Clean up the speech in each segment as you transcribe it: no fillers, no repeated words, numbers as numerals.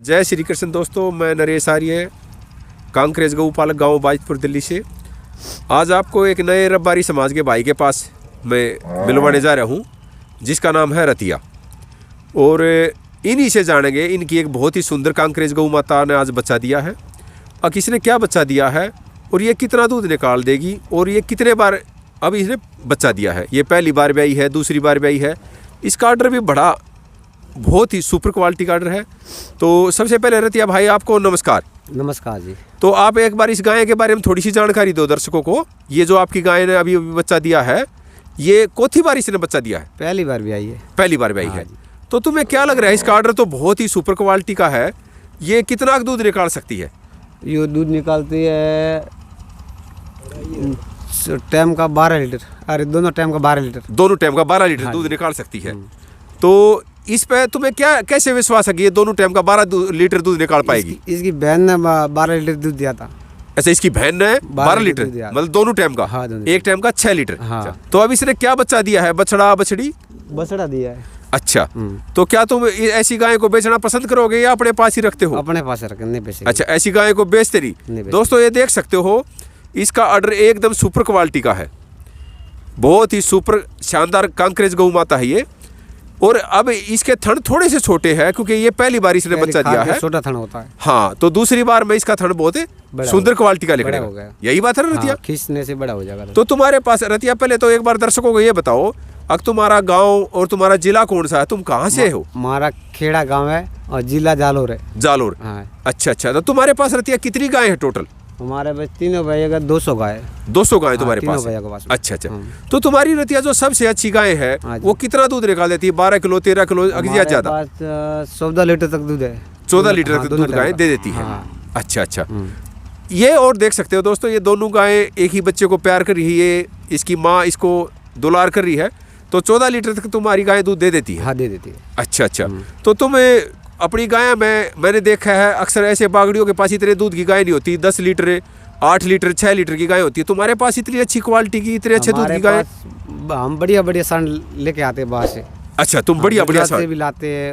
जय श्री कृष्ण दोस्तों, मैं नरेश आर्य, कांकरेज गौपालक, गांव बाजितपुर, दिल्ली से। आज आपको एक नए रबारी समाज के भाई के पास मैं मिलवाने जा रहा हूं, जिसका नाम है रतिया। और इन्हीं से जानेंगे, इनकी एक बहुत ही सुंदर कांकरेज गौ माता ने आज बच्चा दिया है, और किसने क्या बच्चा दिया है और ये कितना दूध निकाल देगी, और ये कितने बार अब इसने बच्चा दिया है। ये पहली बार ब्याई है, दूसरी बार ब्याई है। इसका ऑर्डर भी बड़ा बहुत ही सुपर क्वालिटी का ऑर्डर है। तो सबसे पहले रतिया भाई, आपको नमस्कार। नमस्कार जी। तो आप एक बार इस गाय के बारे में थोड़ी सी जानकारी दो दर्शकों को। ये जो आपकी गाय ने अभी बच्चा दिया है, ये चौथी बार इसने बच्चा दिया है? पहली बार भी आई है। पहली बार भी आई है। तो तुम्हें क्या लग रहा है, इसका ऑर्डर तो बहुत ही सुपर क्वालिटी का है, ये कितना दूध निकाल सकती है? ये दूध निकालती है टाइम का 12 लीटर। अरे दोनों टाइम का 12 लीटर। दोनों टाइम का 12 लीटर दूध निकाल सकती है। तो इस पे तुम्हें क्या कैसे विश्वास है कि ये दोनों टाइम का 12 लीटर दूध निकाल पाएगी? इसकी बहन ने 12 लीटर दूध दिया था। अच्छा, इसकी बहन ने 12 लीटर, मतलब दोनों टाइम का? हाँ, एक टाइम का 6 लीटर। हाँ। तो अब इसने क्या बच्चा दिया है? बछड़ा बछड़ी? बछड़ा दिया है। अच्छा, तो क्या तुम ऐसी गाय को बेचना पसंद करोगे या अपने पास ही रखते हो? अपने पास रखने पैसे। अच्छा, ऐसी गाय को बेचते नहीं। दोस्तों ये देख सकते हो, इसका ऑर्डर एकदम सुपर क्वालिटी का है, बहुत ही सुपर शानदार कांकरेज गौ माता है ये। और अब इसके थन थोड़े से छोटे हैं, क्योंकि ये पहली बार इसने बच्चा दिया है। छोटा थन होता है। हाँ, तो दूसरी बार में इसका थन बहुत सुंदर क्वालिटी का निकलेगा। यही बात है रतिया? खींचने से बड़ा हो जाएगा। तो तुम्हारे पास रतिया, पहले तो एक बार दर्शकों को ये बताओ, अब तुम्हारा गांव और तुम्हारा जिला कौन सा है? तुम कहाँ से हो? हमारा खेड़ा गांव है और जिला जालोर है। जालोर। हाँ। अच्छा अच्छा, तो तुम्हारे पास रतिया कितनी गाय है टोटल? हमारे पास तीनों भैया का 200 गाय। 200 गाय तुम्हारे तीनों पास? भैया के पास। अच्छा अच्छा। तो तुम्हारी रतिया जो सबसे अच्छी गाय है, वो कितना दूध निकाल देती है? 12 किलो, 13 किलो, ज्यादा? 14 लीटर तक दूध है। 14 लीटर तक दूध गाय दे देती है। अच्छा अच्छा। ये और देख सकते हो दोस्तों, ये दोनों गायें एक ही बच्चे को प्यार कर रही है, इसकी माँ इसको दुलार कर रही है, तो 14 लीटर तक तुम्हारी गाय दूध दे देती है? हाँ, दे देती है। अच्छा अच्छा। तो तुम अपनी गाय में, मैंने देखा है अक्सर ऐसे बागड़ियों के पास इतने दूध की गाय नहीं होती, 10 लीटर, 8 लीटर, 6 लीटर की गाय होती है। तुम्हारे पास इतनी अच्छी क्वालिटी की, इतने अच्छे दूध की गाय? हम बढ़िया बढ़िया सांड लेके आते हैं बाहर से। अच्छा, तुम बढ़िया बढ़िया सांड भी लाते हैं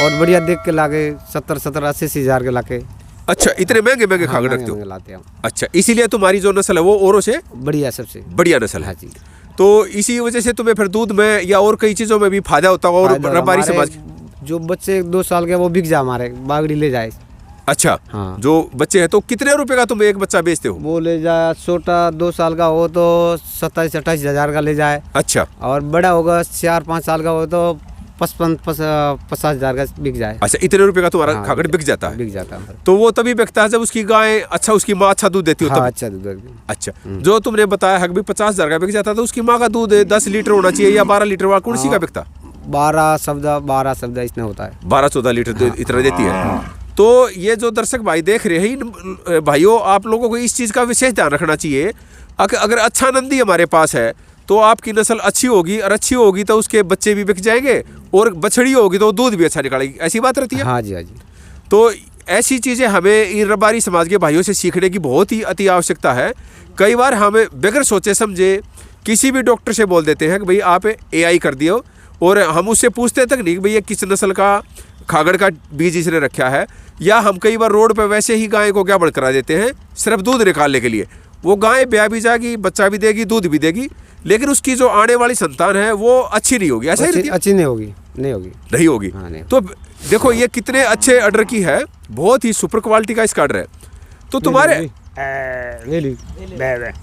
और बढ़िया देख के लाके 70-80 हजार के लाके। अच्छा, इतने महंगे महंगे खागड़ रखते हो? लाते हैं। अच्छा, इसीलिए तुम्हारी जो नस्ल है वो औरों से बढ़िया, सबसे बढ़िया नस्ल है। जी। तो इसी वजह से तुम्हें फिर दूध में या और कई चीजों में भी फायदा होता है। और रबारी समाज जो बच्चे 2 साल के वो बिक जाए, हमारे बागड़ी ले जाए। अच्छा। हाँ। जो बच्चे हैं तो कितने रुपए का तुम एक बच्चा बेचते हो? वो ले जाए, छोटा 2 साल का हो तो 27-28 हजार का ले जाए। अच्छा। और बड़ा होगा 4-5 साल का हो तो 55-50 हजार का बिक जाए। अच्छा, इतने रुपए का तुम्हारा खागड़ बिक जाता है? बिक जाता है। तो वो तभी बिकता है जब उसकी गाय अच्छा, उसकी माँ अच्छा दूध देती हो। हाँ, अच्छा दूध। अच्छा, जो तुमने बताया है कि 50 हजार का बिक जाता, तो उसकी माँ का दूध 10 लीटर होना चाहिए या 12 लीटर? कौन सी का बिकता? 12 शब्द इसमें होता है। 12-14 लीटर इतना देती है। तो ये जो दर्शक भाई देख रहे हैं, इन भाइयों आप लोगों को इस चीज़ का विशेष ध्यान रखना चाहिए। अगर अच्छा नंदी हमारे पास है तो आपकी नस्ल अच्छी होगी, और अच्छी होगी तो उसके बच्चे भी बिक जाएंगे, और बछड़ी होगी तो दूध भी अच्छा निकालेगी। ऐसी बात रहती है? हाँ जी, हाँ जी। तो ऐसी चीज़ें हमें इन रबारी समाज के भाइयों से सीखने की बहुत ही अति आवश्यकता है। कई बार हमें बगैर सोचे समझे किसी भी डॉक्टर से बोल देते हैं कि भाई आप AI कर दियो, और हम उससे पूछते तक नहीं कि भैया किस नस्ल का खागड़ का बीज इसने रखा है। या हम कई बार रोड पर वैसे ही गाय को क्या बड़ करा देते हैं सिर्फ दूध निकालने के लिए। वो गाय ब्याह भी जाएगी, बच्चा भी देगी, दूध भी देगी, लेकिन उसकी जो आने वाली संतान है वो अच्छी नहीं होगी। ऐसा ही अच्छी नहीं होगी। नहीं होगी। हाँ, नहीं। तो देखो ये कितने अच्छे ऑर्डर की है, बहुत ही सुपर क्वालिटी का इसका ऑर्डर है। तो तुम्हारे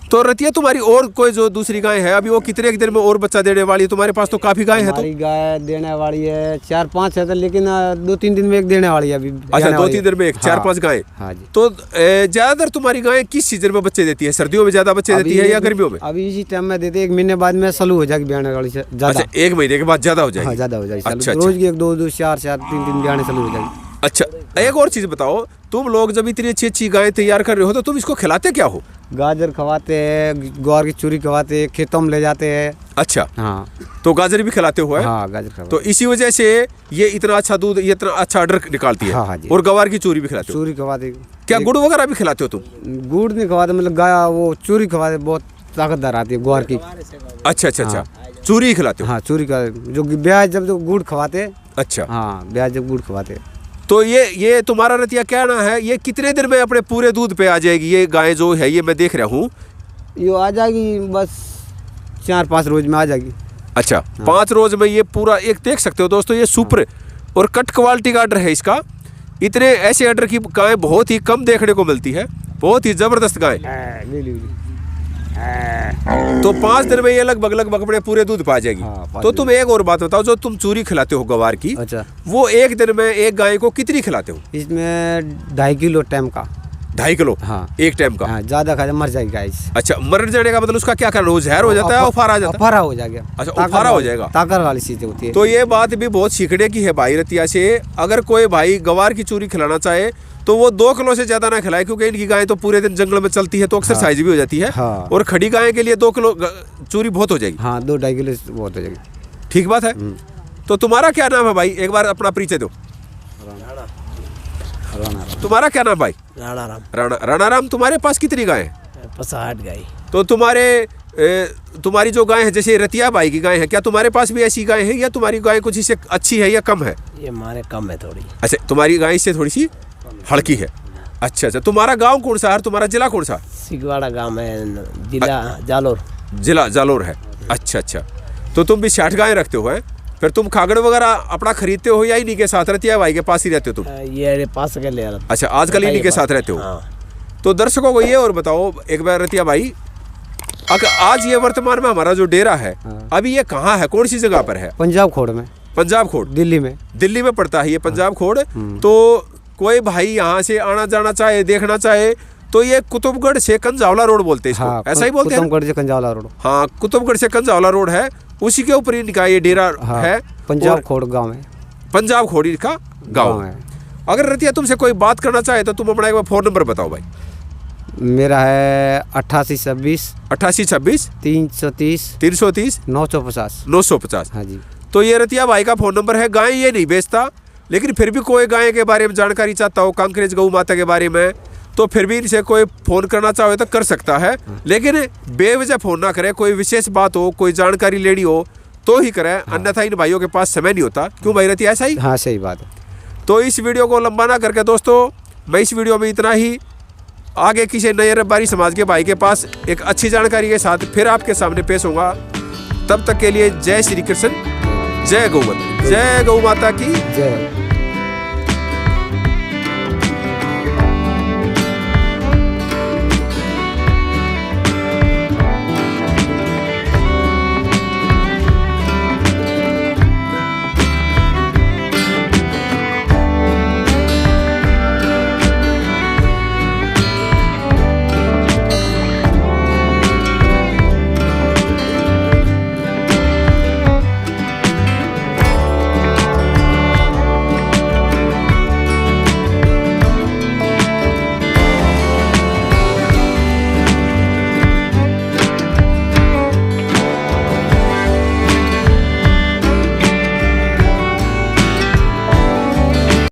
तो रतिया, तुम्हारी और कोई जो दूसरी गाय है अभी, वो कितने दिन में और बच्चा देने वाली है? तुम्हारे पास तो काफी गाय है। तो गाय देने वाली है 4-5 है तो, लेकिन 2-3 दिन में एक देने वाली है अभी। अच्छा, 2-3 दिन में एक? 4-5 गाय? हाँ जी। तो ज्यादातर तुम्हारी गाय किस सीजन में बच्चे देती है? सर्दियों में ज्यादा बच्चे देती है या गर्मियों में? अभी इसी टाइम में देती है। 1 महीने बाद में चालू हो जाएगी ब्याने वाली से ज्यादा। 1 महीने के बाद ज्यादा हो जाएगी? ज्यादा हो जाएगी। अच्छा, रोज की 1-2, 4 3 ब्याने चालू हो जाएगी। अच्छा, एक और चीज बताओ, तुम लोग जब इतनी अच्छी अच्छी गाय तैयार कर रहे हो तो तुम इसको खिलाते क्या हो? गाजर खवाते हैं, ग्वार की चूरी खवाते हैं, खेतों में ले जाते हैं। अच्छा। हाँ, तो गाजर भी खिलाते हो? हाँ, गाजर खवाते। तो इसी वजह से ये इतना अच्छा दूध, ये इतना अच्छा ऑर्डर निकालती है। हाँ जी। और गवार की चूरी भी खिलाते हो? चूरी खवाते। क्या गुड़ वगैरह भी खिलाते हो तुम? गुड़ नहीं खवाते, मतलब गाय वो चूरी खवाते, बहुत ताकतदार आती है ग्वार की। अच्छा अच्छा अच्छा, चूरी ही खिलाते हो? हाँ, चूरी का जो ब्याज जब गुड़ खवाते। अच्छा। हाँ, ब्याज जब गुड़ खवाते। तो ये तुम्हारा रतिया क्या ना है, ये कितने दिन में अपने पूरे दूध पे आ जाएगी ये गाय जो है, ये मैं देख रहा हूँ? ये आ जाएगी बस 4-5 रोज में आ जाएगी। अच्छा, 5 रोज में ये पूरा, एक देख सकते हो दोस्तों, ये सुपर और कट क्वालिटी का आर्डर है इसका। इतने ऐसे आर्डर की गाय बहुत ही कम देखने को मिलती है, बहुत ही जबरदस्त गाय। तो 5 दिन में ये लगभग अपने पूरे दूध पा जाएगी। तो तुम एक और बात बताओ, जो तुम चूरी खिलाते हो गवार की, अच्छा, वो एक दिन में एक गाय को कितनी खिलाते हो? इसमें 2.5 किलो टाइम का। 2.5 किलो? हाँ, एक टाइम का। हाँ, ज्यादा खा मर जाएगी गाय। अच्छा, मर जाने का मतलब उसका क्या करना? वो जहर हो जाता है, उफारा आ जाता है? उफारा हो जाएगा। अच्छा, उफारा हो जाएगा, ताकत वाली चीज होती है। तो ये बात भी बहुत सीखने की है भाई रतिया से। अगर कोई भाई गवार की चूरी खिलाना चाहे तो वो 2 किलो से ज्यादा ना खिलाए, क्योंकि इनकी गाय तो पूरे दिन जंगल में चलती है, तो एक्सरसाइज भी हो जाती है। हाँ। और खड़ी गाय के लिए 2 किलो चूरी बहुत हो जाएगी। हाँ, 2-2.5 किलो बहुत हो जाएगी। ठीक बात है। तो तुम्हारा क्या नाम है भाई? एक बार अपना परिचय दो। तुम्हारा क्या नाम भाई? राणा राम। राणा राम, तुम्हारे पास कितनी गाय है? 60 गाय। तो तुम्हारी जो गाय है, जैसे रतिया भाई की गाय है, क्या तुम्हारे पास भी ऐसी गाय है, या तुम्हारी गाय कुछ इससे अच्छी है या कम है? ये हमारे कम है थोड़ी। अच्छा, तुम्हारी गाय इससे थोड़ी सी हल्की है। अच्छा अच्छा, तुम्हारा गांव कौन सा है, तुम्हारा जिला कौन सा? सिगवाड़ा गांव है, जिला जालोर। जिला जालोर है। अच्छा अच्छा, तो तुम भी 60 गाय रखते हो? है फिर तुम खागड़ वगैरह अपना खरीदते हो या इन्हीं के साथ रतिया भाई के पास ही रहते हो तुम? ये पास के ले। अच्छा, आजकल इन्हीं के साथ रहते हो। हाँ। तो दर्शकों को ये और बताओ एक बार रतिया भाई, अगर आज ये वर्तमान में हमारा जो डेरा है, अभी ये कहाँ है, कौन सी जगह पर है? पंजाब खोड़ में। पंजाब खोड़, दिल्ली में। दिल्ली में पड़ता है ये पंजाब खोड़। तो कोई भाई यहाँ से आना जाना चाहे, देखना चाहे, तो ये कुतुबगढ़ से कंजावला रोड बोलते हैं इसको। हाँ, ऐसा ही बोलते हैं? कुतुबगढ़ से कंजावला रोड। हाँ, कुतुबगढ़ से कंजावला रोड है, उसी के ऊपर इनका ये डेरा है। पंजाब खोड़ गाँव है। पंजाब खोड़ी का गाँव है। अगर रतिया तुमसे कोई बात करना चाहे तो तुम अपना एक बार फोन नंबर बताओ भाई। मेरा है 8826 8826 330 330 950 950। हाँ जी। तो ये रतिया भाई का फोन नंबर है। गाय ये नहीं बेचता, लेकिन फिर भी कोई गाय के बारे में जानकारी चाहता हो, कांकरेज गौ माता के बारे में, तो फिर भी इनसे कोई फ़ोन करना चाहे तो कर सकता है। लेकिन बेवजह फ़ोन ना करे, कोई विशेष बात हो, कोई जानकारी लेनी हो तो ही करें। अन्यथा इन भाइयों के पास समय नहीं होता। क्यों भाई रतिया, ऐसा ही? हाँ, सही बात है। तो इस वीडियो को लंबा ना करके दोस्तों, मैं इस वीडियो में इतना ही। आगे किसी नए रब्बारी समाज के भाई के पास एक अच्छी जानकारी के साथ फिर आपके सामने पेश होगा। तब तक के लिए जय श्री कृष्ण, जय गौ माता, जय गौ माता की जय।